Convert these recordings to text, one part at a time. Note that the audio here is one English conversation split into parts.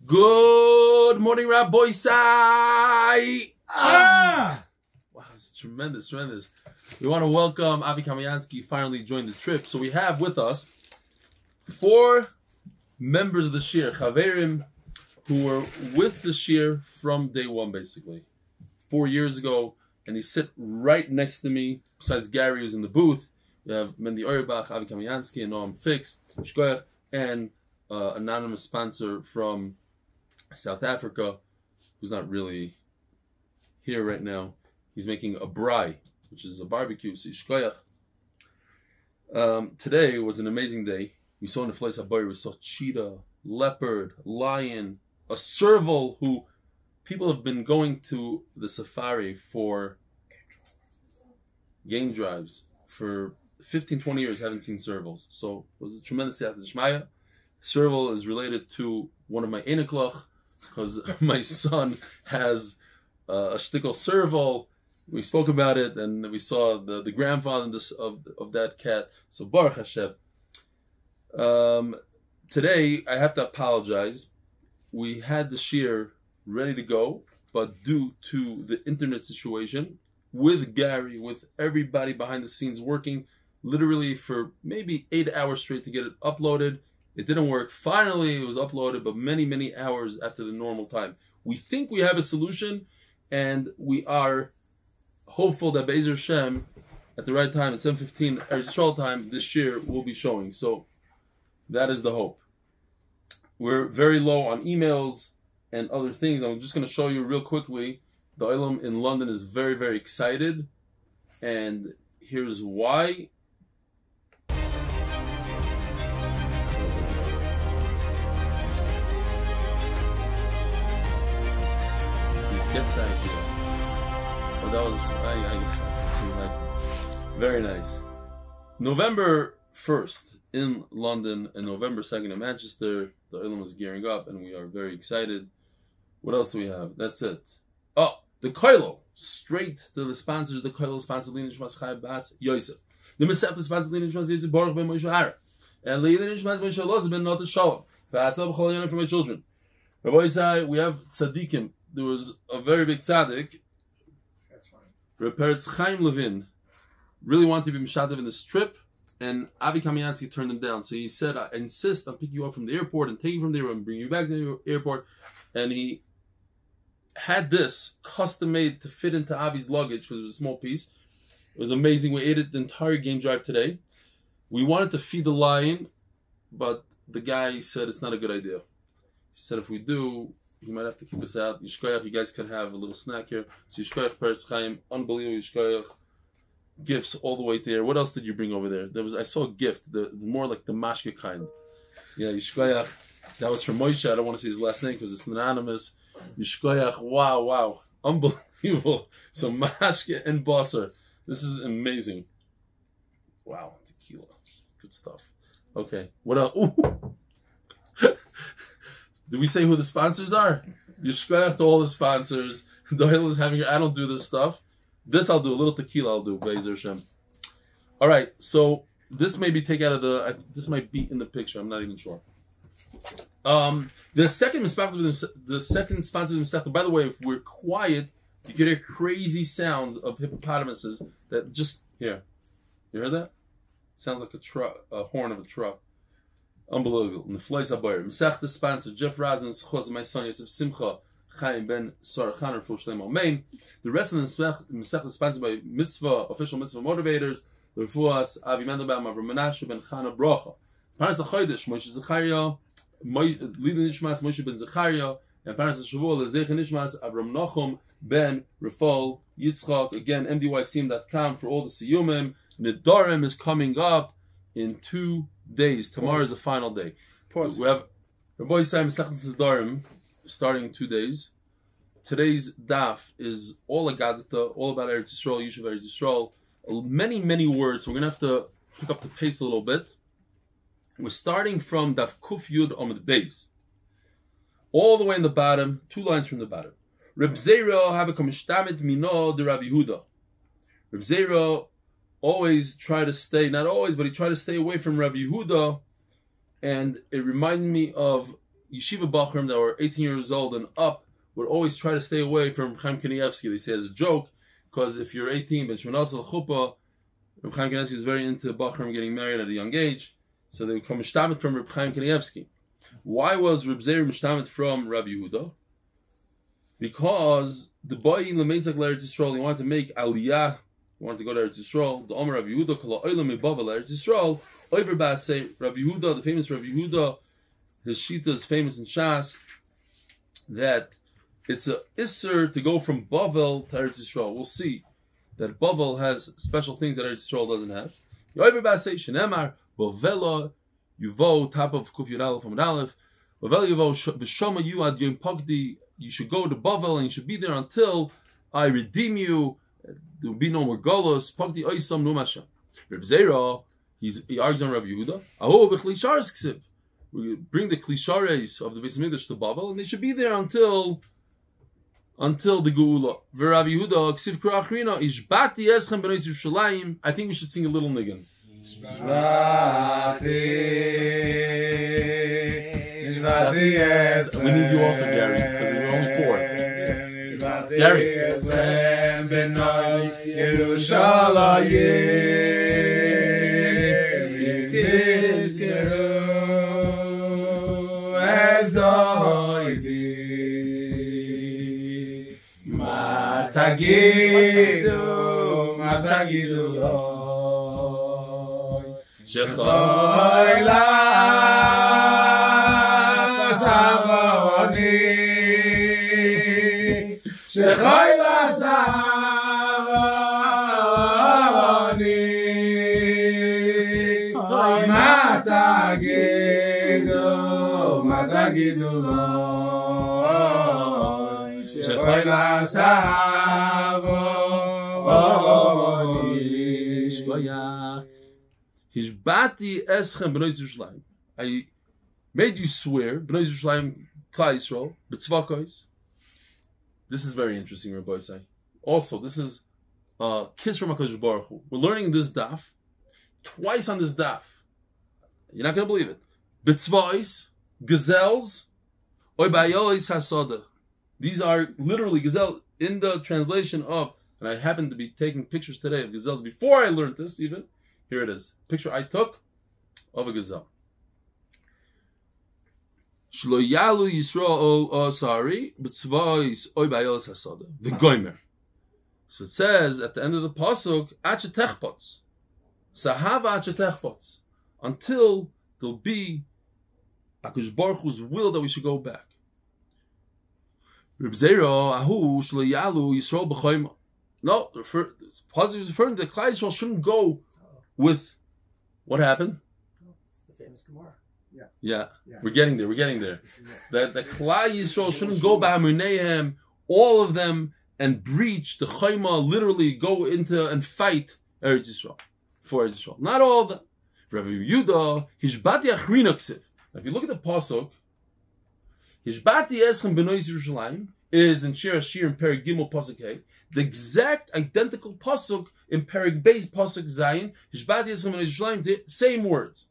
Good morning, Rabbi Sai. Wow, it's tremendous. We want to welcome Avi Kamiansky finally joined the trip. So we have with us 4 members of the Shir, Chaverim, who were with the Shir from day one, basically. 4 years ago, and they sit right next to me. Besides Gary, who's in the booth, we have Mendy Oyerbach, Avi Kamiansky, and Noam Fix, Shkoyach, and anonymous sponsor from South Africa, who's not really here right now. He's making a braai, which is a barbecue. So Shkoyach. Today was an amazing day. We saw in the Fleis HaBoyer, we saw cheetah, leopard, lion, a serval, who people have been going to the safari for game drives for 15, 20 years, haven't seen servals. So it was a tremendous hatzlacha. Serval is related to one of my eneklach, because my son has a shtickle serval. We spoke about it, and we saw the grandfather of that cat. So Baruch Hashem. Today, I have to apologize. We had the shir ready to go, but due to the internet situation, with Gary, with everybody behind the scenes working literally for maybe 8 hours straight to get it uploaded, it didn't work. Finally, it was uploaded, but many hours after the normal time. We think we have a solution, and we are hopeful that Be'ezer Shem, at the right time, at 7:15 Eretz Yisrael time, this year will be showing. So that is the hope. We're very low on emails and other things. I'm just going to show you real quickly. The Olam in London is very excited, and here's why. Get that here. Oh, that was very nice. November 1st in London and November 2nd in Manchester. The Olam is gearing up, and we are very excited. What else do we have? That's it. Oh, the Koilo. Straight to the sponsors. The Koilo sponsor nishmas Chaim Bas Yosef. The Mesech sponsor nishmas Yosef Borch ben Moshe Avraham. And the nishmas Moshe Elazar ben Not Shalom. Hatzlacha b'chol yanim for my children. Rabbi Sai, we have tzaddikim. There was a very big tzaddik, Reb Chaim Levin, really wanted to be mishatev in this trip, and Avi Kamiansky turned him down. So he said, I insist on picking you up from the airport and taking you from there and bring you back to the airport. And he had this custom made to fit into Avi's luggage because it was a small piece. It was amazing. We ate it the entire game drive today. We wanted to feed the lion, but the guy said it's not a good idea. He said if we do, he might have to keep us out. Yishkoyach, you guys can have a little snack here. So Yishkoyach, Peretz Chaim, unbelievable Yishkoyach. Gifts all the way there. What else did you bring over there? I saw a gift, the more like the mashke kind. Yeah, Yishkoyach. That was from Moshe. I don't want to say his last name because it's anonymous. Yishkoyach, wow. Unbelievable. So mashke and basar. This is amazing. Wow, tequila. Good stuff. Okay, what else? Ooh. Did we say who the sponsors are? Yishkoyach to all the sponsors. Doyle is having. I don't do this stuff. This I'll do. A little tequila I'll do. Be'ezer Shem. All right. So this may be taken out of the. This might be in the picture. I'm not even sure. The second sponsor of the Masechta. By the way, if we're quiet, you can hear crazy sounds of hippopotamuses. That just here. You heard that? Sounds like a horn of a truck. Unbelievable. In the Fleis HaBoyer. Masechta sponsor, Jeff Razin, zchus, my son, Yosef, Simcha, Chaim, Ben, Sar, Chana, Refuah Shlaima, Amen. The rest of the Masechta is sponsored by Ofishel Mitzva Motivators, the Refuah, Avi Mendelbaum, Avraham Nachum, Ben Chana, Brokha. Parnas HaChodesh, Moshe Zechariah, Eli nishmas, Moshe ben Zechariah, and Parnas HaShavua, nishmas, Avraham Nachum, Ben, Refoel Yitzchak. Again, mdycm.com for all the siyumim. Nidarim is coming up in 2 days. Tomorrow is the final day. Pause. We have Rabbi Sai Mesechus Darim starting in 2 days. Today's daf is all Agadata, all about Eretz Yisrael, Yishuv Eretz Yisrael. Many words. So we're going to have to pick up the pace a little bit. We're starting from daf Kuf Yud Amud Beis, all the way in the bottom, 2 lines from the bottom. Reb Zera have a kamishtamit mino de Rav Yehuda. Reb Zera always try to stay, not always, but he tried to stay away from Rav Yehuda, and it reminded me of yeshiva bachrim that were 18 years old and up would always try to stay away from Chaim Kanievsky. They say as a joke, because if you're 18, but Shmanatzel Chuppah, Reb Chaim Kanievsky was very into bachrim getting married at a young age, so they would come mishtamit from Reb Chaim Kanievsky. Why was Reb Zeir mishtamit from Rav Yehuda? Because the boy in Lemezak Eretz Yisrael, he wanted to make aliyah, he wanted to go to Eretz Yisrael. The Omer Rav Yehuda, Kol ha'olam mebavel Eretz Yisrael, Oiver Ba'asei, Rav Yehuda, the famous Rav Yehuda, his shita is famous in Shas, that it's a isser to go from Bavel to Eretz Yisrael. We'll see that Bavel has special things that Eretz Yisrael doesn't have. Oiver Ba'asei, Shenemar, Bavela, Yuvo, top of Kuf Yud Aleph, Amud Aleph, Bavel Yuvo, V'shoma yu ad yom pagdi, you should go to Bavel and you should be there until I redeem you. There will be no more golos. Pagdi oisam numasha. Reb Zeira, he argues on Rav Yehuda. Aho b'chlishares ksiv. We bring the klishares of the Beis Hamikdash to Bavel, and they should be there until the Geula. V'Rav Yehuda ksiv kra'achrina ishbati eschem b'nei Yerushalayim. I think we should sing a little niggin. We need you also, Gary, because we're only 4. Gary. Hishbati eschem b'nei Yerushalayim. I made you swear, b'nei Yerushalayim, Klal Yisrael, b'tzvakos. This is very interesting, Rabbi Say. Also, this is a kiss from HaKadosh Baruch Hu. We're learning this daf, twice on this daf. You're not going to believe it. B'tzvakos, gazelles, oy ba'yolis hasada. These are literally gazelle in the translation of, and I happen to be taking pictures today of gazelles before I learned this even. Here it is. Picture I took of a gazelle. Shlo yalu Yisrael sorry, b'tzvais oy ba'yolis hasada. V'goymer. So it says at the end of the pasuk, achetechpots. Sahava achetechpots. Until there'll be HaKadosh Baruch Hu's will that we should go back. Reb Zeira, ahu shlo yalu Yisrael b'choyma. No, positive is referring that Klal Yisrael shouldn't go with what happened. It's the famous Gemara. Yeah. We're getting there. That the Klal Yisrael shouldn't go by Hamuneihem, all of them, and breach the Chayma, literally go into and fight Eretz Yisrael for Eretz Yisrael. Not all of them. Rav Yehuda, Hishbati Achrina Ksiv. If you look at the pasuk, Hishbati Eschem B'nei Yerushalayim is in Shir Ashir in Perek Gimel pasuk Hey. The exact identical pasuk in Perek Beis pasuk Zayin. Hishbati Eschem B'nei Yerushalayim, the same words.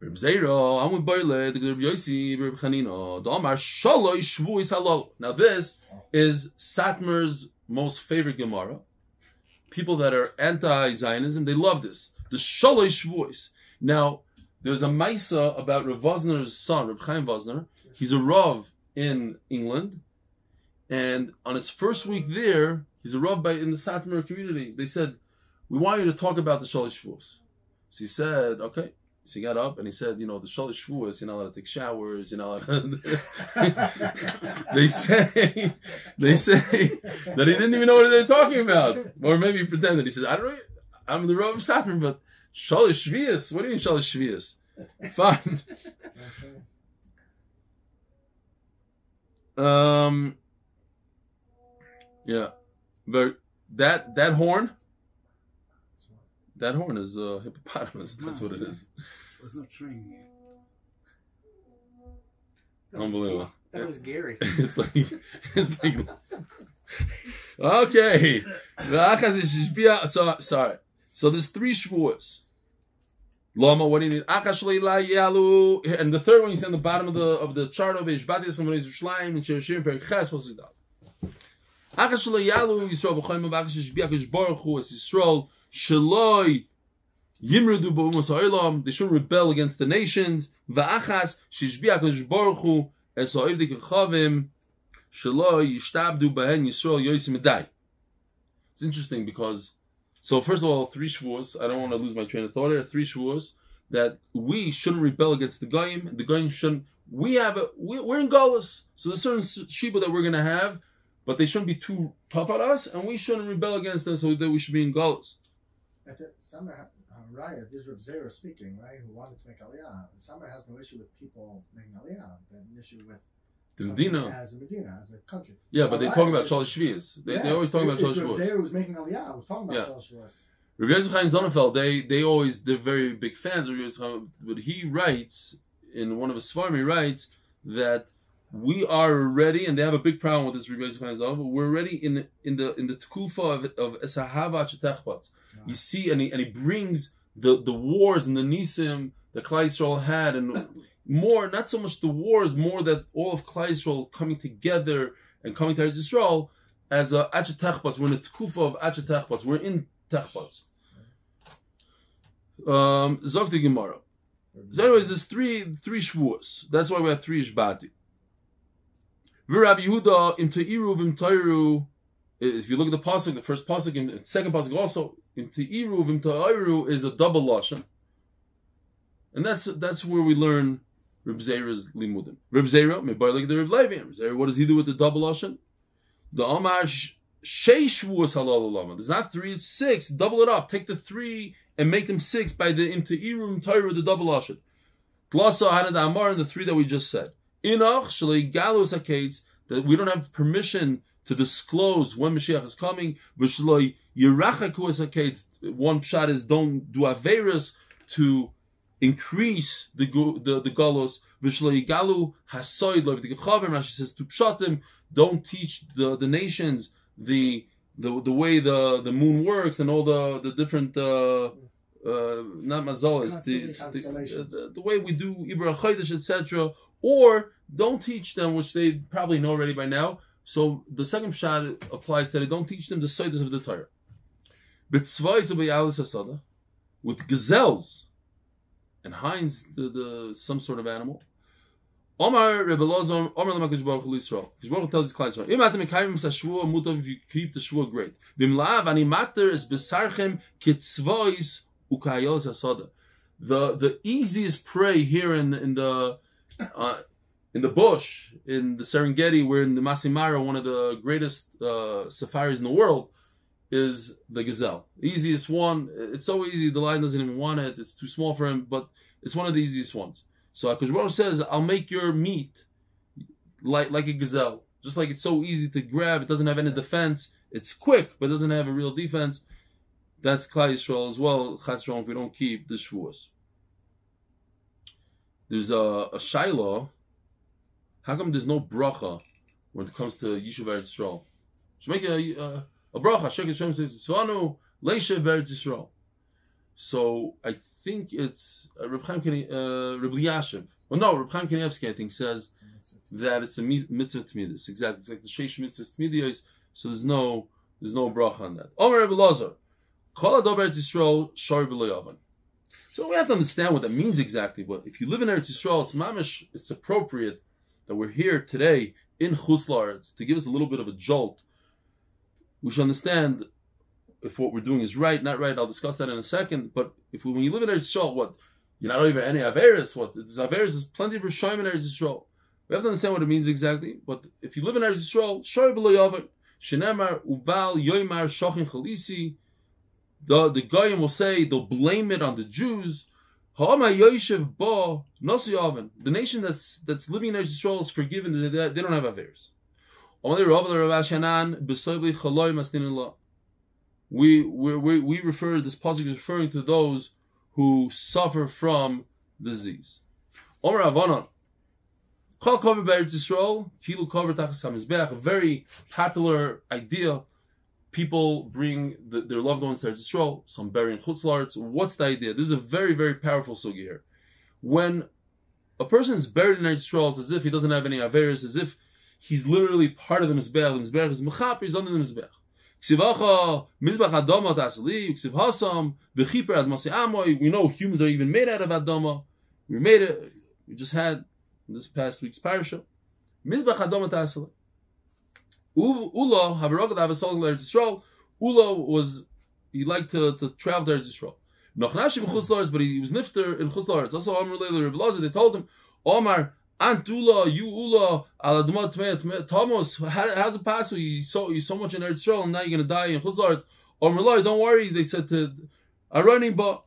Reb Zeira, Amud Beis, the Reb Yosef, Reb Chanina, the Amar Shaloi Shvuis Halal. Now this is Satmar's most favorite Gemara. People that are anti-Zionism, they love this. The Shaloi Shvuis. Now, there's a Maisa about Reb Rosner's son, Reb Chaim Rosner. He's a Rav in England. And on his first week there, he's a Rav in the Satmar community. They said, we want you to talk about the Shaloi Shvuis. So he said, okay. So he got up and he said, the Shaloi Shvuis, you're not allowed to take showers, you're not allowed to... They say that he didn't even know what they were talking about. Or maybe he pretended. He said, I don't know, I'm the Rav of Satmar, but Shaloi Shvuis? What do you mean Shaloi Shvuis? Fine. Yeah. But that horn is a hippopotamus. That's what it is. There's no training yet. Unbelievable. That was Gary. It's like okay. So sorry. So there's 3 shvuos. Lama, what do you need? And the third one you see on the bottom of the chart of Refuah Shlaima and Shirshim Perek Ches Posidal. Akashlo Yalu Yisrael b'Chaim Avakish Biakish Baruch Hu Es Yisrael Shaloi Yimrudu B'Umas Ha'Olam. They shouldn't rebel against the nations. Va'achas Shishbiakish Baruch Hu Es Ha'ivdik Chavim Shaloi Yishtabdu B'Hen Yisrael Yosim Medai. It's interesting because, so first of all, 3 Shavuos. I don't want to lose my train of thought here. 3 Shavuos that we shouldn't rebel against the Goyim. The Goyim shouldn't. We're in Galus, so there's certain Shiba that we're going to have, but they shouldn't be too tough on us, and we shouldn't rebel against them, so that we should be in Galus. At the summer, Raya, this is Reb Zera speaking, right? Who wanted to make Aliyah. Summer has no issue with people making Aliyah. They have an issue with the Medina as a country. Yeah, but they talk about Shalosh Shvius. They always talk about Shalosh Shvuos. Reb Zera was making Aliyah. Was talking about Shalosh Shvuos. Reb Yosef Chaim Zonenfeld, they're very big fans of Reb Yosef Chaim, but he writes in one of his Svarim, he writes that we are ready, and they have a big problem with this Reb Yosef Chaim Zonenfeld, but we're ready in the Tkufa of Esahava Chetechbat. You see, and he brings the wars and the Nisim that Klal Yisrael had, and more, not so much the wars, more that all of Klal Yisrael coming together and coming to Eretz Yisrael as a Achetechbat. We're in the Tkufa of Achetechbat. We're in Techbats. Zog the Gemara. So anyways, there's three Shavuos. That's why we have 3 Ishbati. V'Rav Yehuda im Te'iru v'im Toiru. If you look at the pasuk, the first pasuk and the second pasuk also, im Te'iru v'im Toiru is a double lashon, and that's where we learn Reb Zera's limudim. Reb Zera, maybe like the Reb Levi. Reb Zera, what does he do with the double lashon? The Amar Sheish Shavuos halal ulama. There's not 3, it's 6. Double it up. Take the 3 and make them 6 by the im Te'iru v'im Toiru, the double lashon. Tlasa Hanad Amar, and the 3 that we just said. Inach Shalei Galus Hakates, that we don't have permission to disclose when Mashiach is coming. V'Shalei Yirachaku Hakates. One pshat is don't do averas to increase the galus. V'Shalei Galu Hasoid Lo V'Tikachavim. Rashi says to pshatim, don't teach the nations the way the moon works and all the different not mazalas, the way we do Ibra Chodesh, etc. Or don't teach them, which they probably know already by now. So the second shot applies to it. Don't teach them the Seidas of the Torah. With gazelles and hinds, the some sort of animal. Omar Reb Elazar, Omar Lamakish Baruch Yisrael. Baruch tells his clients, if you keep the shvua, great. V'imla'av ani mater es besarchem kitzvois ukayos hasada. The easiest prey here in the bush, in the Serengeti, where in the Masimara, one of the greatest safaris in the world, is the gazelle. The easiest one. It's so easy, the lion doesn't even want it. It's too small for him, but it's one of the easiest ones. So HaKadosh Baruch says, I'll make your meat like a gazelle. Just like it's so easy to grab, it doesn't have any defense. It's quick, but it doesn't have a real defense. That's Klal Yisrael as well, if we don't keep the Shavuos. There's a Shiloh. How come there's no bracha when it comes to Yishuv Eretz Yisrael? Should make a bracha. Shek Hashem says, "Tzvanu leishev Eretz Yisrael." So I think it's Reb Elyashiv. Well, no, Reb Chaim Kanievsky, I think, says that it's a mitzvah tmidus. Exactly, it's like the sheish mitzvah tmidus. So there's no bracha on that. Omer Reb Elazar, Kol Ador Eretz Yisrael Shor B'lo Yavan. So we have to understand what that means exactly. But if you live in Eretz Yisrael, it's mamish. It's appropriate that we're here today in Chutz La'aretz to give us a little bit of a jolt. We should understand if what we're doing is right, not right. I'll discuss that in a second. But when you live in Eretz Yisrael, what? You're not over any Averis. What? There's Averis, there's plenty of Rishoyim in Eretz Yisrael. We have to understand what it means exactly. But if you live in Eretz Yisrael, Shor B'lo Yavan, Shenemar, Ubal, Yoimar, Shochin Chalisi, the Goyim will say, they'll blame it on the Jews. The nation that's living in Eretz Yisrael is forgiven. They don't have Averis. We refer, this pasuk is referring to those who suffer from disease. A very popular idea people bring their loved ones to Eretz Yisrael, some bury in Chutz La'aretz. What's the idea? This is a very, very powerful sugi here. When a person is buried in Eretz Yisrael, it's as if he doesn't have any averes, as if he's literally part of the Mizbeach. The Mizbeach is mechaper, he's under the Mizbeach. Ksivacha, Mizbach Adama Tasali, Ksiv Hasam, V'chiper Admasi Amoy. We know humans are even made out of Adama. We just had this past week's parasha. Mizbach Adama Tasali. Ula, Havaragad Avasal Eretz Yisrael. Ula he liked to travel to Eretz Yisrael. Nachnashi b'chutz la'aretz, but he was nifter in chutz la'aretz. Also, Amr Leila Reb Elazar, they told him, Omar, Ant Ula, you Ula, al admat tmei Thomas, how's it possible? You so much in Eretz Yisrael, and now you're going to die in chutz la'aretz. Omar Leila, don't worry, they said to Aronim, but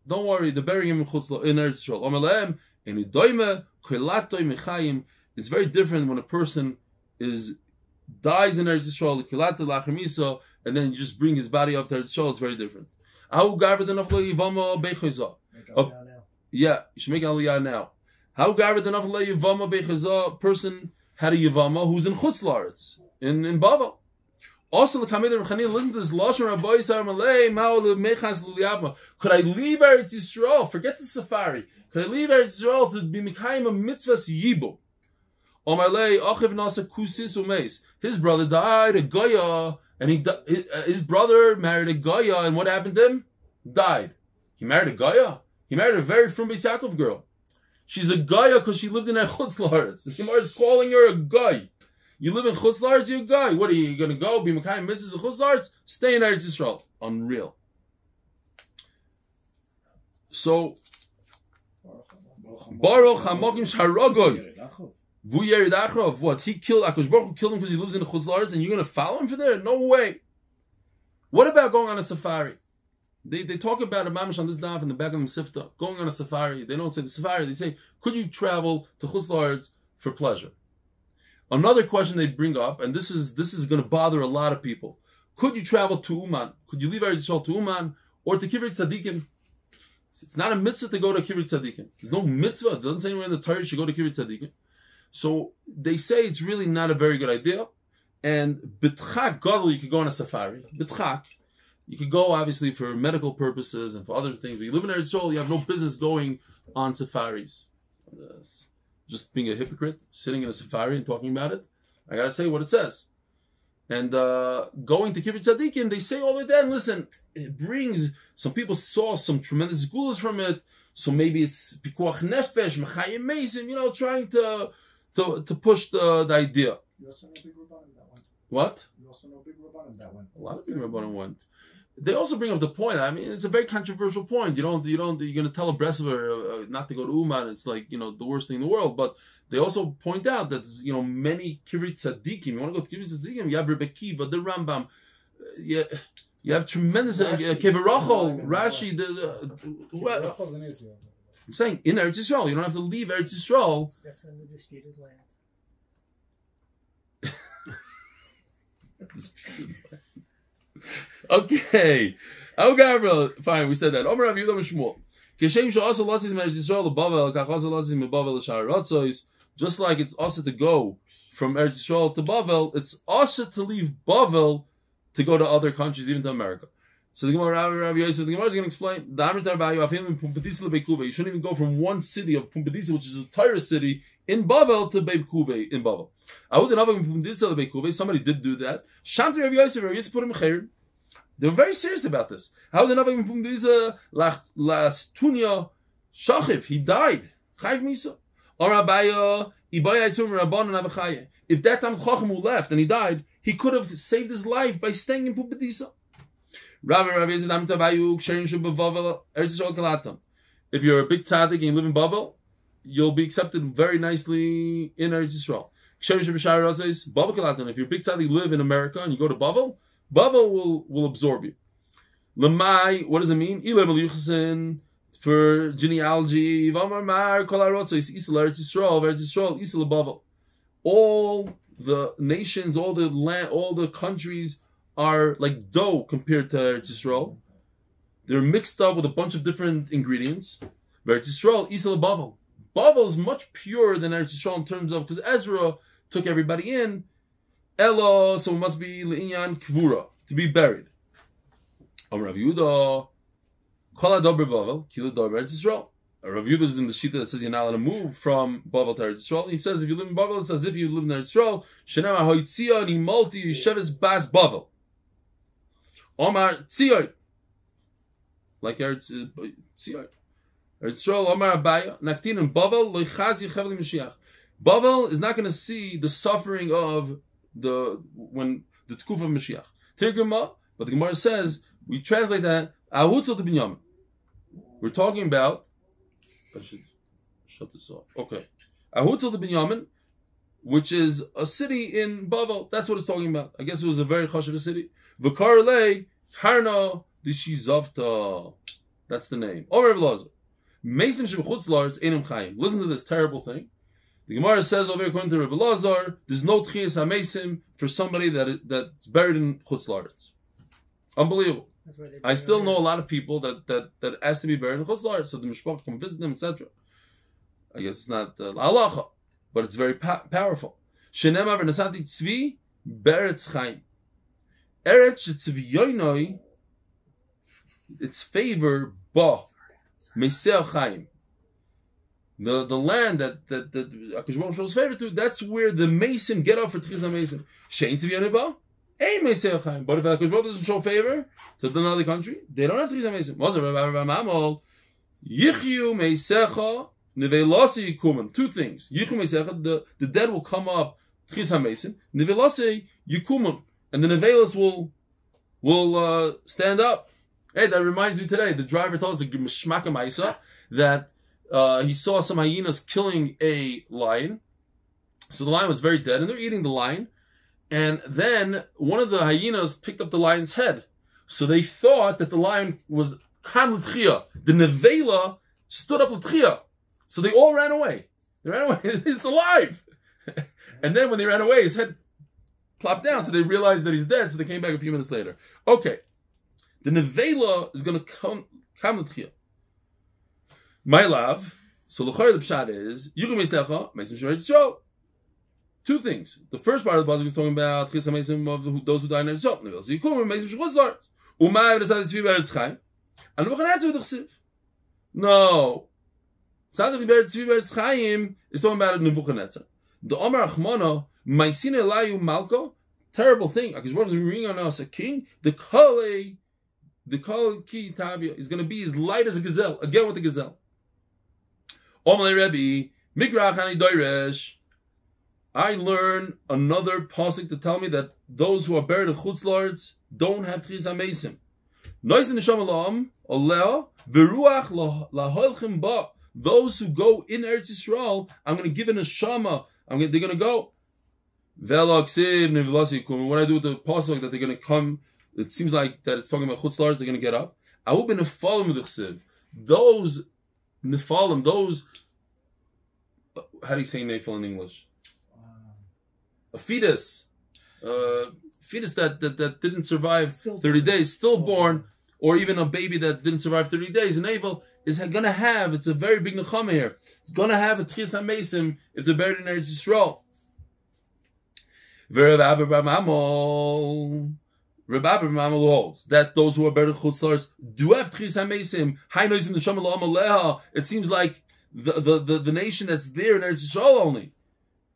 don't worry, they're burying him in Eretz Yisrael. Omar Lehem, in Idoime, Koilatoi Mechayim. It's very different when a person dies in Eretz Yisrael, Koilatoi Lachemisa, and then you just bring his body up to Eretz Yisrael. It's very different. Yeah, you should make aliyah now. How gathered enough yivama bechazah? Person had a yivama who's in chutz la'aretz in Bavel. Also, listen to this lashon Rabbi Yisrael Malay Ma'ol Mechas Liyabma. Could I leave Eretz Yisrael? Forget the safari. Could I leave Eretz Yisrael to be mikayim a mitzvahs yibu? Omarlei Achiv Nasa Kusis Umeis. His brother died a goya. And his brother married a Goya, and what happened to him? Died. He married a Goya? He married a very from Beis Yaakov girl. She's a Goya because she lived in a Chutz La'aretz. The Gemara is calling her a Goy. You live in Chutz La'aretz, you're a Goy. What are you going to go? Be Mekayim Mitzvahs of Chutz La'aretz? Stay in Eretz Yisrael. Unreal. So, Baruch HaMokim Sharagoy. What? He killed Akash Baruch killed him because he lives in the Chutz La'aretz, and you're going to follow him for there? No way. What about going on a safari? They talk about a mamish on this daf in the back of the Sifta, going on a safari. They don't say the safari. They say, could you travel to Chutz La'aretz for pleasure? Another question they bring up, and this is going to bother a lot of people. Could you travel to Uman? Could you leave Eretz Yisrael to Uman or to Kivrei Tzadikim? It's not a mitzvah to go to Kivrei Tzadikim. There's no mitzvah. It doesn't say anywhere in the Torah you should go to Kivrei Tzadikim. So they say it's really not a very good idea. And B'tchak Gadol, you could go on a safari. B'tchak, you could go obviously for medical purposes and for other things. But you live in Eretz Yisrael, you have no business going on safaris. Just being a hypocrite, sitting in a safari and talking about it. I gotta say what it says. And going to Kibbutz Tzadikim, they say all the time, listen, it brings, some people saw some tremendous schools from it, so maybe it's Pikuach Nefesh, Mechayim Mesim, trying to push the idea. You also know big Rabbanim that one. What? You also know big Rabbanim that one. A lot of big Rabbanim went. They also bring up the point. I mean, it's a very controversial point. You're going to tell a Breslover not to go to Uman. It's like, the worst thing in the world. But they also point out that, many Kivrei Tzadikim. You want to go to Kivrei Tzadikim? You have Rebbe Kiva, the Rambam. You have tremendous Kevarachol, Rashi. Kevarachol's in Israel. I'm saying in Eretz Yisrael. You don't have to leave Eretz Yisrael. That's in the disputed land. Okay. Oh, Gabriel. Fine, we said that. Omer Rav Yehuda Mishmuel. Keshem she'asa latzis me'Eretz Yisrael leBavel, kach asa latzis meBavel l'shar Ratzois. Just like it's also to go from Eretz Yisrael to Bavel, it's also to leave Bavel to go to other countries, even to America. So the Gemara, Rav Yosef, the Gemara is going to explain. You shouldn't even go from one city of Pumbedisa, which is a Torah city, in Bavel to Beib Kube in Bavel. Somebody did do that. Shanti Rav Yosef put him in. They were very serious about this. How the Navim Pumbedisa Lastunia Shachiv, he died. Chayv Misa. Or Abaya Ibaya Yitzum Rabban and Avachaye. If that time Chacham who left and he died, he could have saved his life by staying in Pumbedisa. If you're a big tzaddik and you live in Bavel, you'll be accepted very nicely in Eretz Yisrael. If you're a big tzaddik, you live in America and you go to Bavel, Bavel will absorb you. Lemai, what does it mean? For genealogy, all the nations, all the land, all the countries are like dough compared to Eretz Yisrael. They're mixed up with a bunch of different ingredients. Eretz Yisrael, Isla Bavel. Bavel is much purer than Eretz Yisrael in terms of, because Ezra took everybody in. Elo, so it must be Le'inyan Kvura. to be buried. Rav Yehuda, Kol Ador Bavel, Kil Ador Eretz Yisrael. Rav Yehuda is in the shita that says you're not allowed to move from Bavel to Eretz Yisrael. He says if you live in Bavel, it's as if you live in Eretz Yisrael. Shenamar Hoitzia Ni Malti Yisheves Bas Bavel. Omar Tzion, like Eretz Tzion. Eretz Yisrael Omar Abaya Naktin and Bavel Loichaz Yechav Mashiach. Bavel is not going to see the suffering of the Tkuf of Mashiach. Tirguma, but the Gemara says we translate that Ahutzel de Binyamin. We're talking about. I should shut this off. Okay, Ahutzel de Binyamin, which is a city in Bavel. That's what it's talking about. I guess it was a very chashuv city. V'karlei Harna Dishizavta. That's the name. Omer Elazar. Meisim shebechutz la'aretz einam Chaim. Listen to this terrible thing. The Gemara says over here, according to Reb Elazar, there's no tchias hamesim for somebody that's buried in chutz la'aretz. Unbelievable. I still know a lot of people that ask to be buried in chutz la'aretz, so the mishpach come visit them, etc. I guess it's not hatzlacha, but it's very powerful. Shenemar v'nasati tzvi beretz Chaim. Eretz shetzviyoinoi, its favor ba meiseh Chaim. The land that Akash Baruch shows favor to, that's where the Mason get up for Tchiz HaMason. Shein Tzviyanei ba, ein meiseh Chaim. But if Akash Baruch doesn't show favor to another country, they don't have Tchiz HaMason. Moser Avraham Nachum, Yichyu meisecha nevelasi yikumen. Two things. Yichyu meisecha, the dead will come up Tchiz HaMason. Nevelasi yikumen, and the nevelas will stand up. Hey, that reminds me today. The driver told us a Mishmaka Maisa that he saw some hyenas killing a lion. So the lion was very dead, and they're eating the lion. And then one of the hyenas picked up the lion's head. So they thought that the lion was kam l'tchia. The nevela stood up l'tchia. So they all ran away. They ran away. He's alive. And then when they ran away, his head plopped down. So they realized that he's dead. So they came back a few minutes later. Okay. The nevela is going to come l'tchia. My love, so the pshat is Yichyu meisecha meisim shemeretz Yisrael. Two things. The first part of the pasuk is talking about Tchias HaMeisim of those who died in Eretz Yisrael. Nevelasi yikumen meisim shechutz la'aretz. Umay v'nasati tzvi be'eretz Chaim. And v'chanatzu v'dechsiv. No, tzaddik be'eretz tzvi be'eretz Chaim is talking about Nebuchadnezzar. The Omar Achmana ma'isine elayu malko. Terrible thing. Akash Baruch is bringing on us a king. The kol ki tavia is going to be as light as a gazelle. Again with the gazelle. I learn another pasuk to tell me that those who are buried in chutz la'aretz don't have tchias hamesim. Those who go in Eretz Yisrael, I'm going to give an neshama. They're going to go. When I do with the pasuk that they're going to come, it seems like that it's talking about chutz la'aretz. They're going to get up. Those Nephalim, those, how do you say Nephil in English? A fetus. Fetus that didn't survive 30 days, stillborn, or even a baby that didn't survive 30 days. An Nephil is going to have, it's a very big nechama here, it's going to have a Tchias HaMeisim if they're buried in Eretz Yisrael. Reb Avraham holds that those who are buried in chutz la'aretz do have tchias hamesim. Hainos in the neshama la'am aleha. It seems like the nation that's there in Eretz Yisrael only.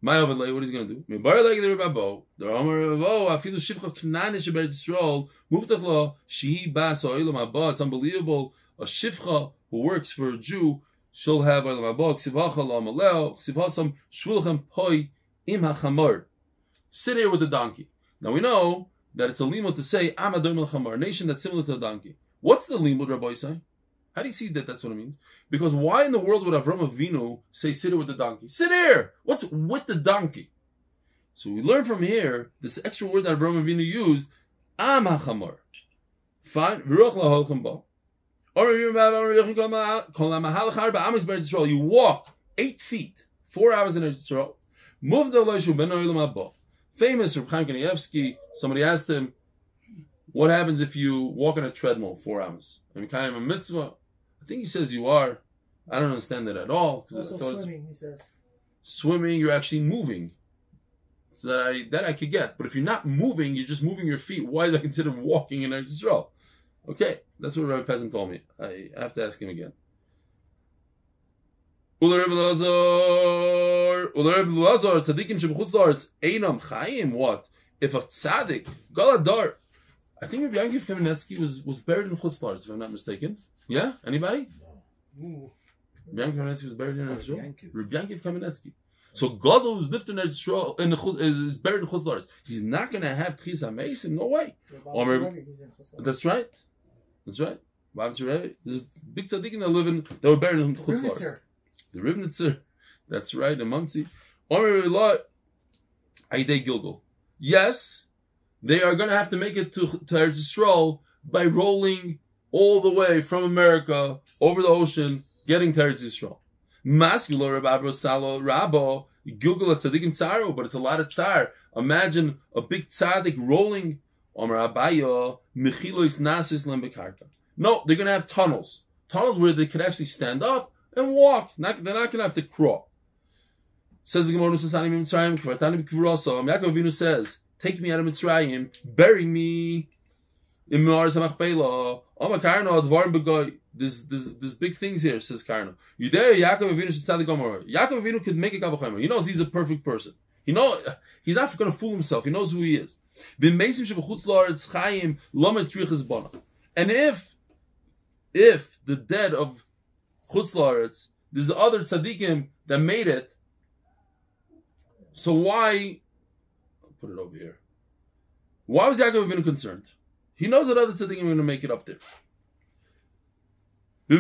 My overlay, what he's going to do? Mebar like the Rebabo. The Amar Rebabo afilu shivcha knanish Eretz Yisrael muftach lo shehi bas ha'olam haba. It's unbelievable. A shivcha who works for a Jew shall have olam haba. Ksivacha la'am aleha. Ksivhasam shvulchem poi im hachamor. Sit here with the donkey. Now we know that it's a limud to say, I'm a chamar, a nation that's similar to a donkey. What's the limud, Rabbi say? How do you see that that's what it means? Because why in the world would Avraham Avinu say, sit here with the donkey? Sit here! What's with the donkey? So we learn from here, this extra word that Avraham Avinu used, am hachamar. Fine. You walk 8 feet, 4 hours in Israel. Move the Elishu ben Olam Haba. Famous Reb Chaim Kanievsky, somebody asked him, what happens if you walk on a treadmill 4 hours? I mean, a mitzvah? I think he says you are. I don't understand that at all. Also swimming, he says. Swimming, you're actually moving. So that I could get. But if you're not moving, you're just moving your feet. Why is that considered walking in Eretz Yisrael? Okay, that's what Rabbi Peasant told me. I have to ask him again. What? If a tzaddik, Galadar, I think Rabbi Yankiv Kamenetsky was buried in Chutz La'aretz, if I'm not mistaken. Yeah? Anybody? No. Rabbi Yankiv Kamenetsky was buried in Eretz Yisrael? Rabbi Yankiv Kamenetsky. So Gadol who's lifted in Eretz Yisrael is buried in Chutz La'aretz. He's not going to have Tchis HaMeisim, no way. That's right. That's right. There's big tzaddikim that were buried in Chutz La'aretz. The Ribnitzer. That's right, in Muncie. Aidei Gilgal. Yes, they are going to have to make it to Eretz Yisrael by rolling all the way from America over the ocean, getting to Eretz Yisrael. Mascular Rabbo Salo Rabbo Gilgal at Tzadikim Tzaro, but it's a lot of tzar. Imagine a big tzaddik rolling. Omer Abayo Mechilois Nasis Lembekarka. No, they're going to have tunnels where they could actually stand up and walk. They're not going to have to crawl. Says the Gemara Nusasani Mitzrayim, Kvartani B'Kvurasa. Yaakov Avinu says, take me out of Mitzrayim, bury me in Me'ar Samachpelah. Karno Advarim B'Goy. There's big things here, says Karno. Yudei Yaakov Avinu should tell the Gemara. Yaakov Avinu could make a Kavachomer. He knows he's a perfect person. He's not going to fool himself. He knows who he is. And if the dead of Chutz La'aretz, there's other tzaddikim that made it, so why, I'll put it over here, why was Yaakov Avinu concerned? He knows that other tzaddikim are going to make it up there. So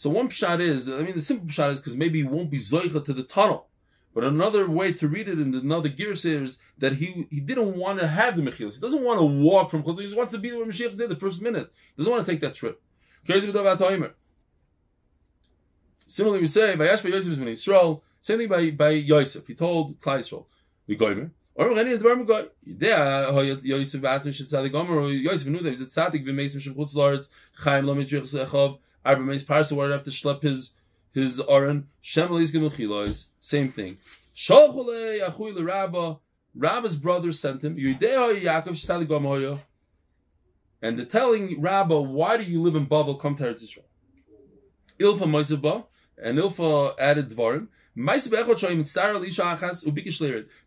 one pshat is, the simple pshat is because maybe he won't be zoicha to the tunnel. But another way to read it in another girsa is that he didn't want to have the mechilas. He doesn't want to walk from Chutz. He wants to be where Mashiach is there the first minute. He doesn't want to take that trip. Similarly, we say by Yosef is ben Yisrael. Same thing by Yosef. He told Klal Yisrael, "We goymer." Or Yosef knew that he's a tzaddik. V'meisim shem Chutz La'aretz. Chaim lo mitzvich zechav. Arba meis parsa where have to schlep his Aron. Shem leiskim l'chilois. Same thing. Shalchule achui l'Rabba. Rabba's brother sent him. And they're telling Rabba, why do you live in Bavel? Come to Eretz Yisrael. Ilfa Moiseba, and Ilfa added Dvarim. There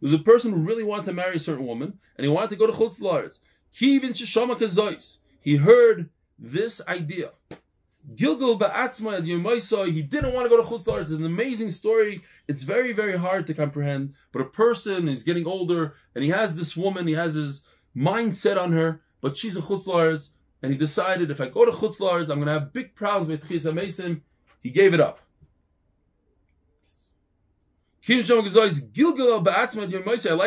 was a person who really wanted to marry a certain woman, and he wanted to go to Chutz La'aretz. He heard this idea. Gilgal ba'atzma ad yomaisai. He didn't want to go to Chutz La'aretz. It's an amazing story. It's very, very hard to comprehend. But a person is getting older, and he has this woman. He has his mind set on her, but she's a Chutz La'aretz, and he decided if I go to Chutz La'aretz, I'm going to have big problems with Tchis HaMeisim. He gave it up. I like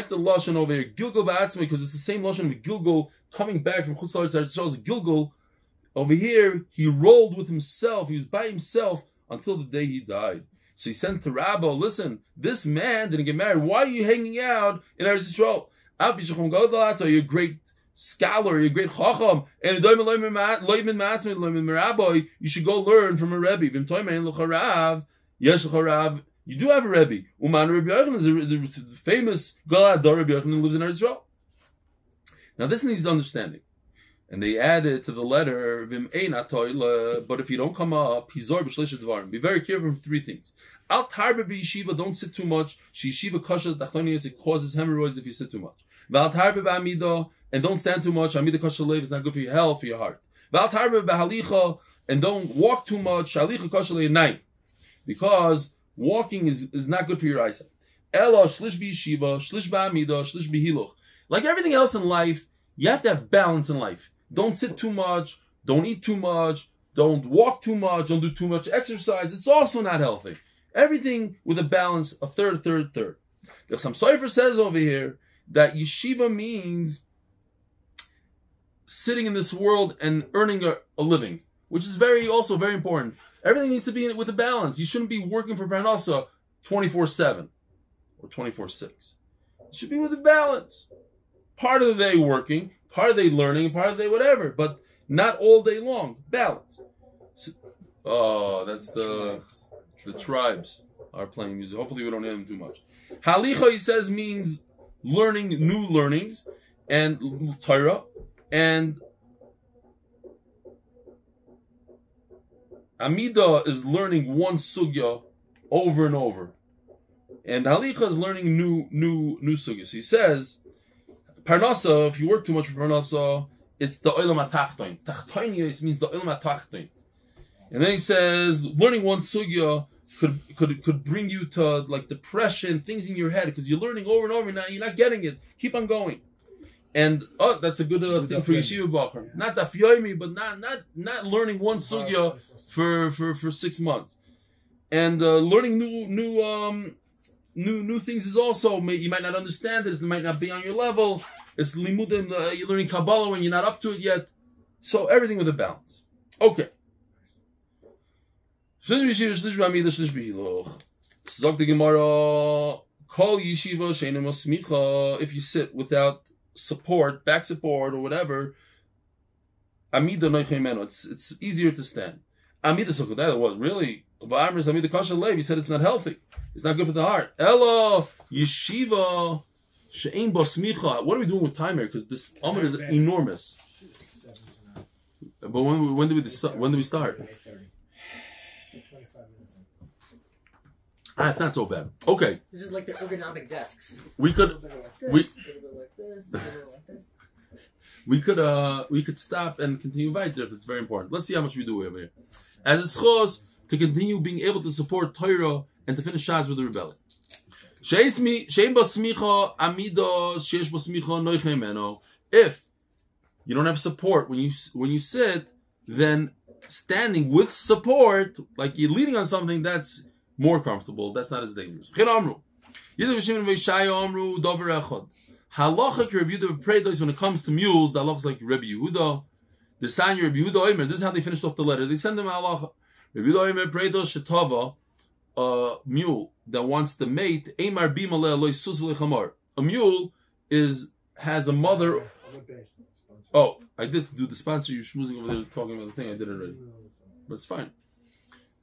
the lashon over here, Gilgal ba'atzma, because it's the same lashon of Gilgal coming back from Chutz La'aretz. It shows Gilgal. Over here, he rolled with himself. He was by himself until the day he died. So he sent to Rabbi, listen, this man didn't get married. Why are you hanging out in Eretz Yisrael? You're a great scholar, you're a great chacham, and you should go learn from a Rebbe. You do have a Rebbe. Rebbe is the famous Galador Rebbe Yochanan who lives in Eretz Yisrael. Now this needs understanding. And they added to the letter, but if you don't come up, be very careful from three things. Al tarbe b'yeshiva, don't sit too much. Yeshiva kasha tachtonis, it causes hemorrhoids if you sit too much. Val tarbe b'amida, and don't stand too much. Amida kasha lev is not good for your health, for your heart. Val tarbe b'halicha, and don't walk too much. Halicha kasha le'nayim, because walking is not good for your eyesight. Ela shlish b'yeshiva, shlish b'amida, shlish b'hiluch. Like everything else in life, you have to have balance in life. Don't sit too much, don't eat too much, don't walk too much, don't do too much exercise. It's also not healthy. Everything with a balance, a third. The Chaim Sofer says over here that yeshiva means sitting in this world and earning a living, which is also very important. Everything needs to be with a balance. You shouldn't be working for Parnasa 24/7 or 24/6. It should be with a balance. Part of the day working, part of the day learning, part of the day whatever, but not all day long. Balance. So, that's the The tribes are playing music. Hopefully we don't hear them too much. Halicha, he says, means learning new learnings and Torah, and Amida is learning one sugya over and over, and Halicha is learning new sugyas. He says, Parnasa, if you work too much for Parnasa, it's the olam atachton. Tachtoinios means the olam atachton. And then he says, learning one sugya could bring you to like depression, things in your head, because you're learning over and over. Now you're not getting it. Keep on going. And that's a good thing for yeshiva bacher. Yeah. Not Daf Yomi, but not learning one sugya for 6 months. And learning new things is also, you might not understand it. It might not be on your level. It's limudim. You're learning Kabbalah when you're not up to it yet. So everything with a balance. Okay. Sagt the Gemara, call yeshiva she'eina masmicha. If you sit without support, back support, or whatever, amida noichemeno. It's easier to stand. Amida sokol. That was really. Amida kasha lev. He said it's not healthy. It's not good for the heart. Elo yeshiva she'ein basmicha. What are we doing with time here? Because this amud is enormous. But when do we start? It's not so bad. Okay. This is like the ergonomic desks. We could stop and continue weiter if it's very important. Let's see how much we do over here. As a zchus, to continue being able to support Torah and to finish Shas with the rebellion. If you don't have support when you sit, then standing with support, like you're leaning on something, that's more comfortable. That's not as dangerous. Halacha when it comes to mules, the halacha is like Rebbe Yehuda. The sign Rebbe Yehuda Omer. This is how they finished off the letter. They send them halacha. Rebbe Yehuda Omer Preidos Shetava, a mule that wants to mate. Eimar Bimale Loy Sus V'Lechamar. A mule has a mother. Oh, I did do the sponsor. You're schmoozing over there talking about the thing. I did it already, but it's fine.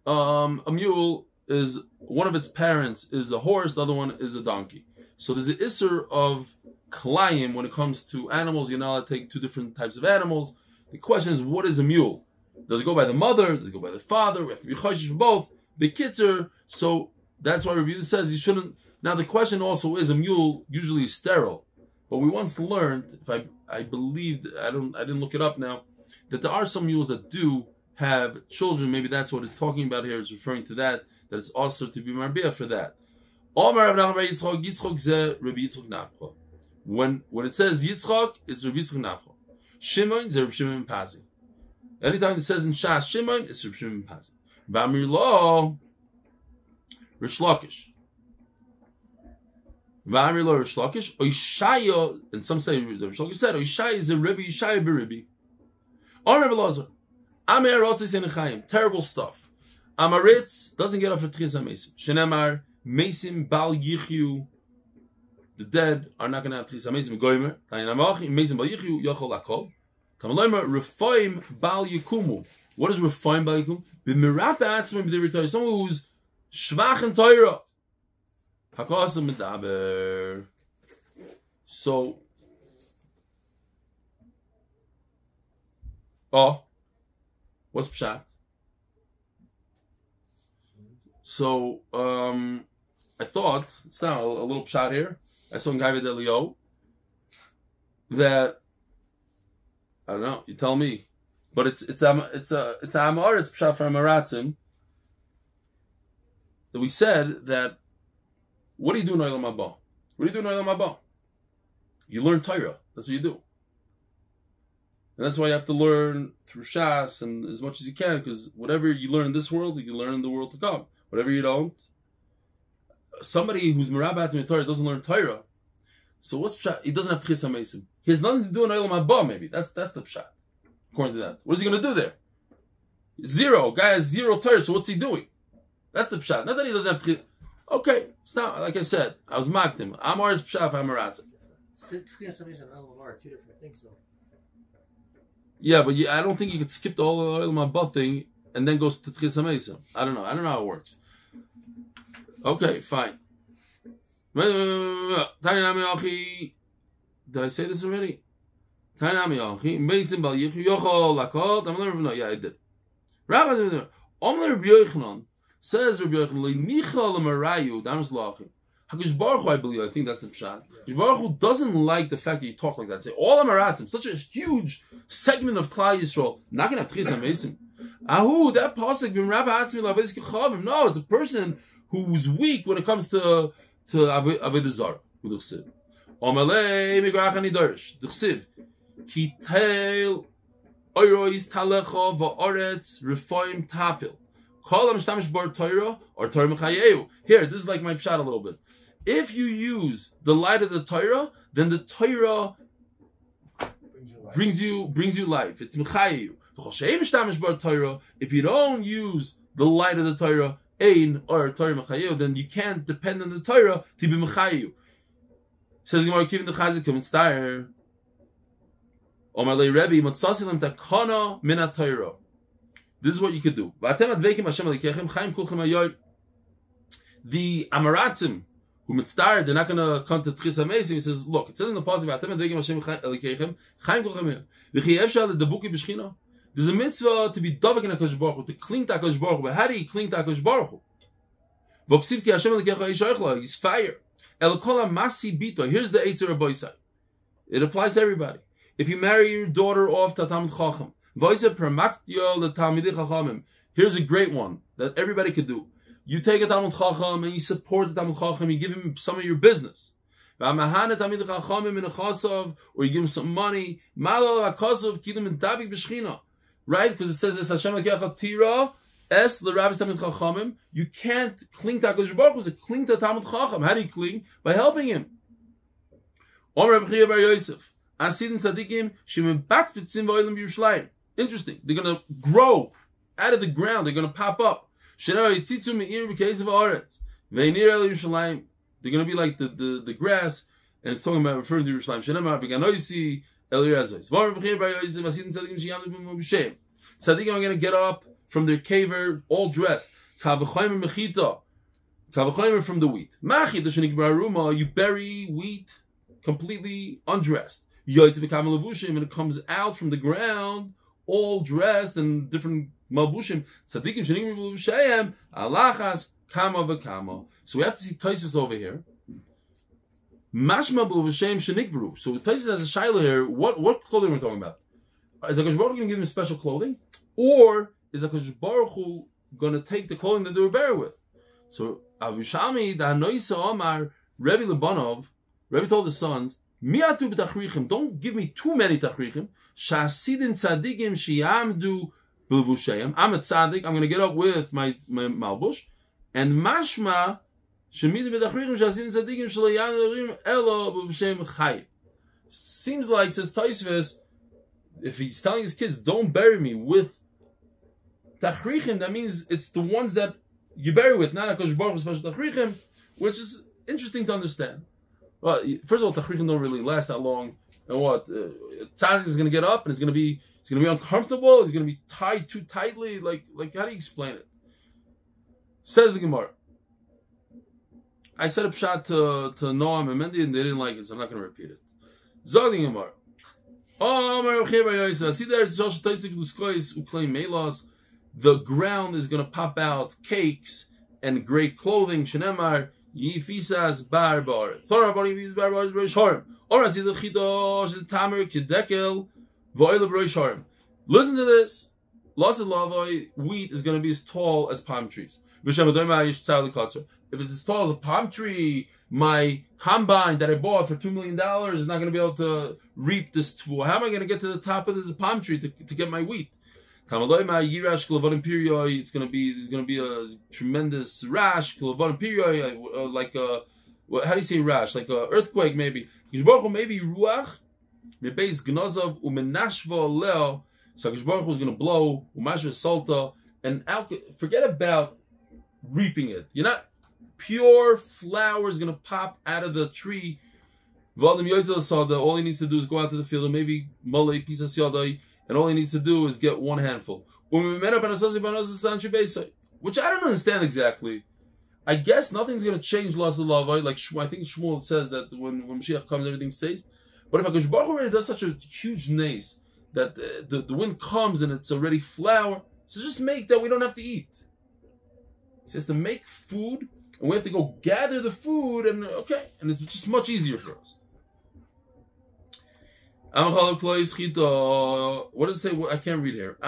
A mule is one of its parents is a horse, the other one is a donkey. So there's an isser of klayim when it comes to animals. You're not allowed to take two different types of animals. The question is, what is a mule? Does it go by the mother? Does it go by the father? We have to be choshesh for both. The kitzer. So that's why Reb Eli says you shouldn't. Now the question also is, a mule usually is sterile, but we once learned, if I believe, I didn't look it up now, that there are some mules that do have children. Maybe that's what it's talking about here. It's referring to that it's also to be marbia for that. When it says Yitzchak, it's Reb Yitzchak Nafcha. Shimon is Reb Shimon Pazi. Anytime it says in Shas Shimon, it's Reb Shimon Pazi. V'amir lo Rish Lakish. V'amir lo Rish Lakish. Oishaya, and some say Rish Lakish said Oishaya is a Rebbe Yishaya b'Rebbe. Or Rebbe Elazar. Amir Rotzis in Chaim. Terrible stuff. Amaritz doesn't get off at Tchis HaMesim. Shenemar, Mesim Bal Yichyu, the dead are not going to have Tchis HaMesim. Goymer, Tayin Amachi, Mesim Bal Yichyu, Yochol Akol. Tamaloymer, Refoim Bal Yikumu. What is Refoim Bal Yikumu? B'mirat Ba'atzmim B'divir Torah. Someone who's Shvach in Torah. Hakosam Medaber. So, what's Pshat? So, I thought, it's now a little pshat here. I saw in Gaiva Delio that, I don't know, you tell me, but it's Amar, it's pshat from Maratzim, that we said that, what do you do in Olam Haba? What do you do in Olam Haba? You learn Torah. That's what you do. And that's why you have to learn through Shas and as much as you can, because whatever you learn in this world, you can learn in the world to come. Whatever you don't, somebody who's merabat in Torah doesn't learn Torah. So what's pshat? He doesn't have tchis hamesim. He has nothing to do in Olam Haba. Maybe that's the pshat. According to that, what is he going to do there? Zero. Guy has zero Torah. So what's he doing? That's the pshat. Not that he doesn't have tchis. Okay, stop. Like I said, I was mocked him. Amar is pshat. Amarat. Tchis hamesim and Olam Haba are two different things, though. Yeah, but I don't think you could skip the whole Olam Haba thing and then goes to Tchis HaMesim. I don't know how it works. Okay, fine. Did I say this already? Yeah, I did. Rabbi says Rabbi Yochanan, HaKadosh Baruch Hu, I believe, I think that's the pshat. HaKadosh Baruch Hu doesn't like the fact that you talk like that. Say, all Amaratzim, such a huge segment of Klal Yisrael, not going to have Tchis HaMesim. Ahu, that pasuk, Bim Rabba Atzmi L'Avedis Kechavim. No, it's a person who's weak when it comes to Avodah Zarah. D'chsiv. Omalei Migrach Ani Dorish. D'chsiv. Ki Teil Oirois Talecha Va'oretz Refoim Tapil. Kol HaMishtamish Bar Torah or Torah Mechayehu. Here, this is like my pshat a little bit. If you use the light of the Torah, then the Torah brings you life. It's Mechayehu. If you don't use the light of the Torah, Ein or Torah Mechayehu, then you can't depend on the Torah to be Mechayehu. Says Gemara, Kivin the Chazik come in Star. Omalei Rebbe Matzasilim Takana Mina Torah. This is what you could do. The Amaratzim who mitzvah, they're not going to come to Tchis HaMesim. He says, look, it says in the passage, there's a mitzvah to be davek in HaKadosh Baruch Hu, to cling to HaKadosh Baruch Hu. But how do you cling to HaKadosh Baruch Hu? He's fire. Here's the Eitzer Aboisai. It applies to everybody. If you marry your daughter off to Talmid Chacham, here's a great one that everybody could do. You take a Talmid Chacham and you support the Talmid Chacham, you give him some of your business. Or you give him some money. Right? Because it says this, you can't cling to HaKadosh Baruch Hu, cling to Talmid Chacham. How do you cling? By helping him. Yosef. Interesting. They're going to grow out of the ground. They're going to pop up. They're going to be like the grass, and it's talking about referring to Yerushalayim. Tzaddikim are going to get up from their caver all dressed. From the wheat. You bury wheat completely undressed. And it comes out from the ground all dressed in different malbushim. Tzaddikim shenikbru b'levusheim alachas kama v'kama. So we have to see Taisus over here. Mashma b'levusheim shenikbru. So Taisus has a shayla here. What clothing we're talking about? Is HaKadosh Baruch Hu going to give him special clothing, or is HaKadosh Baruch Hu going to take the clothing that they were buried with? So Avishami the Hanoisa Omar Rebbe Lebanov, Rebbe told his sons, Miatu b'tachrichim. Don't give me too many tachrichim. Shasidin tzadikim sheyamdu b'levusheim. I'm a tzadik. I'm going to get up with my malbush. And mashma shemidu b'tachrichim shasidin tzadikim sheyamdu elo b'levusheim chayim. Seems like, says Tosfos, if he's telling his kids, don't bury me with tachrichim, that means it's the ones that you bury with, not HaKadosh Baruch Hu special tachrichim, which is interesting to understand. Well, first of all, tachrichim don't really last that long. And what? Tzaddik is going to get up and it's going to be uncomfortable. It's going to be tied too tightly. Like how do you explain it? Says the Gemara. I set up shot to Noam and Mendy and they didn't like it, so I'm not going to repeat it. Zog the Gemara. The ground is going to pop out cakes and great clothing. Shenemar. Yifisas barbar. Torah bari yifis barbar is b'reish harim. Or I see the chidosh the tamer kedekel v'oyle b'reish harim. Listen to this. Lost lavoi wheat is going to be as tall as palm trees. If it's as tall as a palm tree, my combine that I bought for $2 million is not going to be able to reap this tfuah. How am I going to get to the top of the palm tree to get my wheat? It's going to be a tremendous rash, like a, how do you say rash? Like a earthquake maybe. Maybe ruach, so Baruch Hu is going to blow, and forget about reaping it. You're not pure flour is going to pop out of the tree. All he needs to do is go out to the field and maybe mull a piece of siyadai. And all he needs to do is get one handful. Which I don't understand exactly. I guess nothing's going to change Las Lavai. Like I think Shmuel says that when Mashiach comes, everything stays. But if HaKadosh Baruch Hu already does such a huge nace that the wind comes and it's already flour, so just make that we don't have to eat. He says to make food, and we have to go gather the food, and it's just much easier for us. What does it say? I can't read here.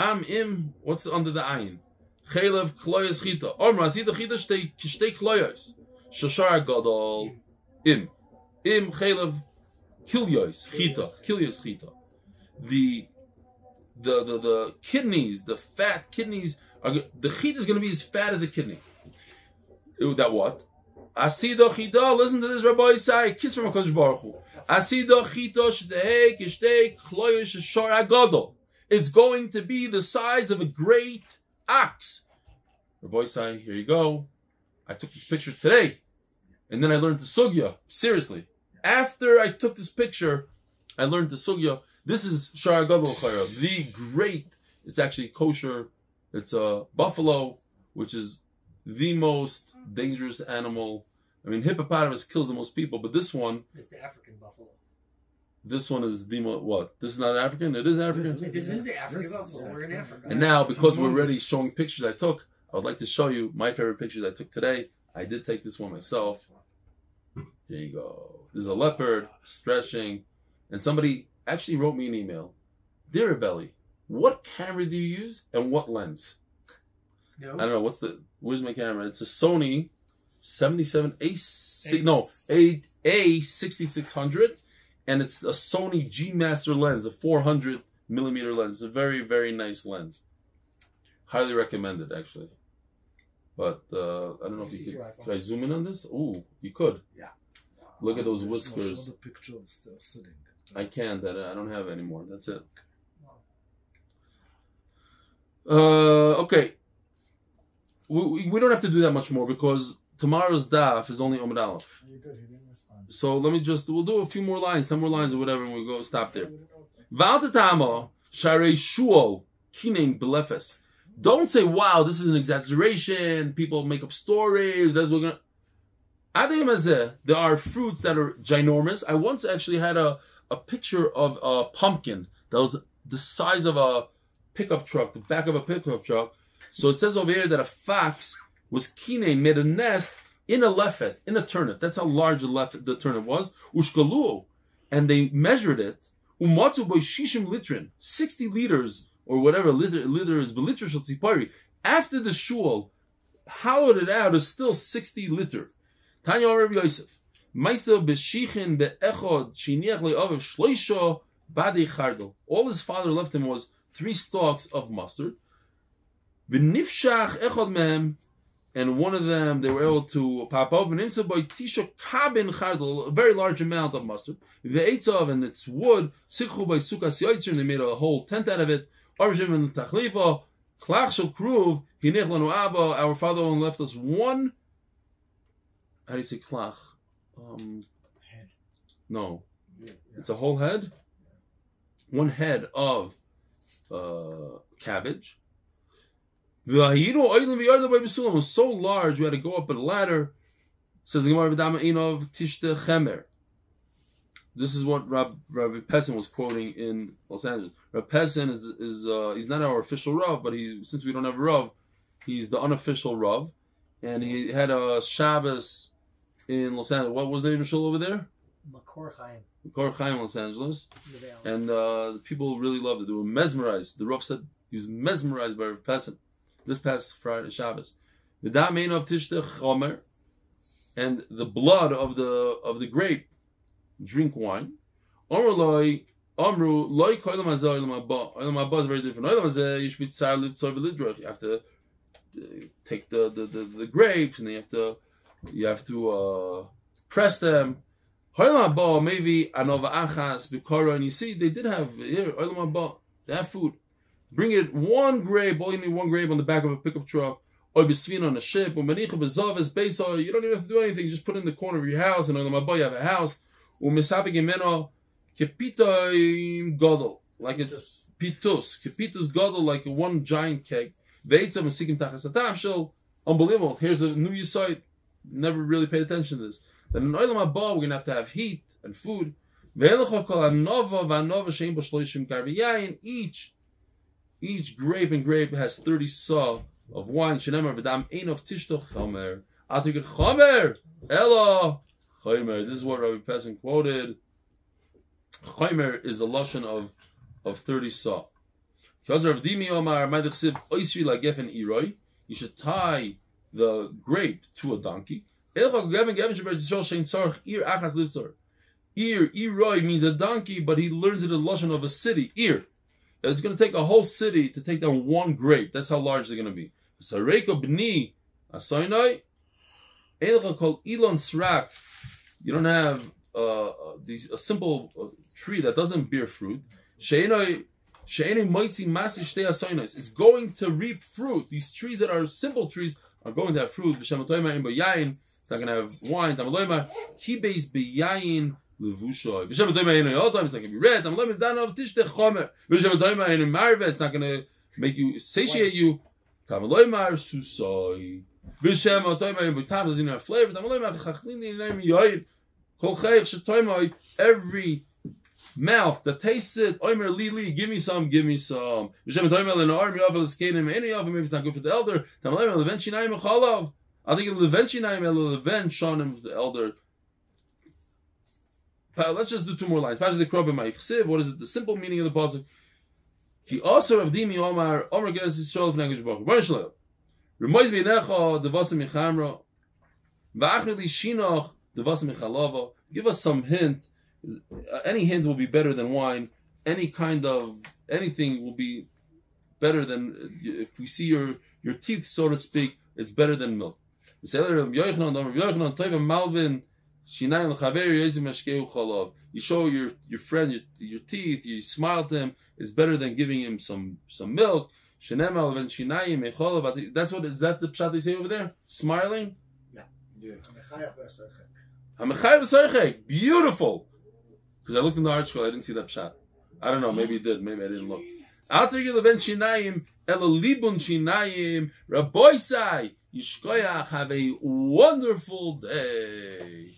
What's under the ayin? Chaylev kloyes chita. Omra asida chita shtei kloyes. Shashar gadol im chaylev kilyos chita. The kidneys, the fat kidneys, the chita is going to be as fat as a kidney. That what? Asida chita. Listen to this, Rabbi Isai. Kiss from HaKadosh Baruch Hu. Asida chita shtei kloyes shashar gadol. It's going to be the size of a great ox. Rabbi Isai, here you go. I took this picture today, and then I learned the sugya. Seriously, after I took this picture, I learned the sugya. This is Shar Gadol Chayra, the great. It's actually kosher. It's a buffalo, which is the most dangerous animal. I mean, hippopotamus kills the most people, but this one is the African buffalo. This one is the most, what? This is not African? It is African? This is the African buffalo. We're in Africa. And now, because we're already showing pictures I took, I would like to show you my favorite pictures I took today. I did take this one myself. Here you go. This is a leopard stretching. And somebody actually wrote me an email. Dear Reb Eli, what camera do you use and what lens? No. I don't know. Where's my camera? It's a Sony 6600. And it's a Sony G Master lens, a 400 millimeter lens. It's a very, very nice lens. Highly recommended, actually. But I don't know if you could I zoom in on this? Ooh, you could. Yeah. Look at those whiskers. Show the picture of still sitting. I can't. I don't have any more. That's it. Okay. We don't have to do that much more because tomorrow's daf is only Amud Aleph. So we'll do a few more lines, 10 more lines or whatever, and we'll go stop there. Don't say, wow, this is an exaggeration, people make up stories, that's what we're gonna... There are fruits that are ginormous. I once actually had a picture of a pumpkin that was the size of a pickup truck, the back of a pickup truck. So it says over here that a fox was kine, made a nest in a lefet, in a turnip. That's how large the turnip was. Ushkaluo. And they measured it. Umatsu by shishim litrin. 60 liters, or whatever liter is, beliter shel tzipari. After the shul, hollowed it out, is still 60 liter. Tanya Reb Yosef. Maisa b'shichin be'echod shiniach le'aviv shloisha badei chardel. All his father left him was 3 stalks of mustard. V'nifshach echod mehem. And one of them, they were able to pop up. And inside by tisha kabin chardel, a very large amount of mustard. Ve'etzav, and it's wood. Sikhu by sukas yaitzer, and they made a whole tent out of it. Arvishim and tachlifa. Klach shel kruv. Hinech lanu abba. Our father only left us one. How do you say klach? Head. No. Yeah. It's a whole head. One head of cabbage. It was so large we had to go up a ladder. Says the Gemara of Tishte Chemer. This is what Rabbi Pessin was quoting in Los Angeles. Rabbi Pessin is he's not our official Rav, but since we don't have a Rav, he's the unofficial Rav, and he had a Shabbos in Los Angeles. What was the name of shul over there? Makor Chaim. Makor Chaim, Los Angeles, and the people really loved it. They were mesmerized. The Rav said he was mesmerized by Rabbi Pessin. This past Friday, Shabbos, the damein of Tishte Chomer, and the blood of the grape, drink wine. Amru loy kolam hazeh olam haba. Olam haba is very different. Olam hazeh yish mitzar livtzor v'lidroch. You have to take the grapes, and you have to press them. Olam haba maybe anova achas b'kara, and you see they did have here olam haba. They have food. Bring it one grape, all you need one grape on the back of a pickup truck, or bisvina on a ship, or manicha bezavis beisar. You don't even have to do anything. You just put it in the corner of your house, and on the mabah you have a house. Umisapik imeno kepita gadol, like a pitus, kepitus gadol, like one giant cake. Veitzav mesikim tachas atavshel. Unbelievable. Here's a new site. never really paid attention to this. Then in Olam Haba, we're going to have heat and food. Each grape and grape has 30 saw of wine. This is what Rabbi Pessin quoted. Chaimer is a lashon of 30 saw. You should tie the grape to a donkey. Iroi means a donkey, but he learns it in the lashon of a city. Ir. It's going to take a whole city to take down one grape. That's how large they're going to be. You don't have a simple tree that doesn't bear fruit. It's going to reap fruit. These trees that are simple trees are going to have fruit. It's not going to have wine. It's not going to be red. It's not going to make you satiate you. Doesn't even have flavor. Every mouth that tastes it, Omer Lili, give me some, give me some. Maybe it's not good for the elder. I think it'll eventually Shanim the elder. Let's just do two more lines. What is it? The simple meaning of the pasuk. He also of Dimi Omar Geras Yisrael v'Neged Baruch. Baruch Remoiz beinecha devasem michamra v'achli shinoch devasem michalava. Give us some hint. Any hint will be better than wine. Any kind of anything will be better than if we see your teeth, so to speak. It's better than milk. You show your friend your teeth. You smile to him. It's better than giving him some milk. That's what is that the pshat they say over there? Smiling. Yeah. Beautiful. Because I looked in the article, I didn't see that pshat. I don't know. Maybe it did. Maybe I didn't look. Have a wonderful day.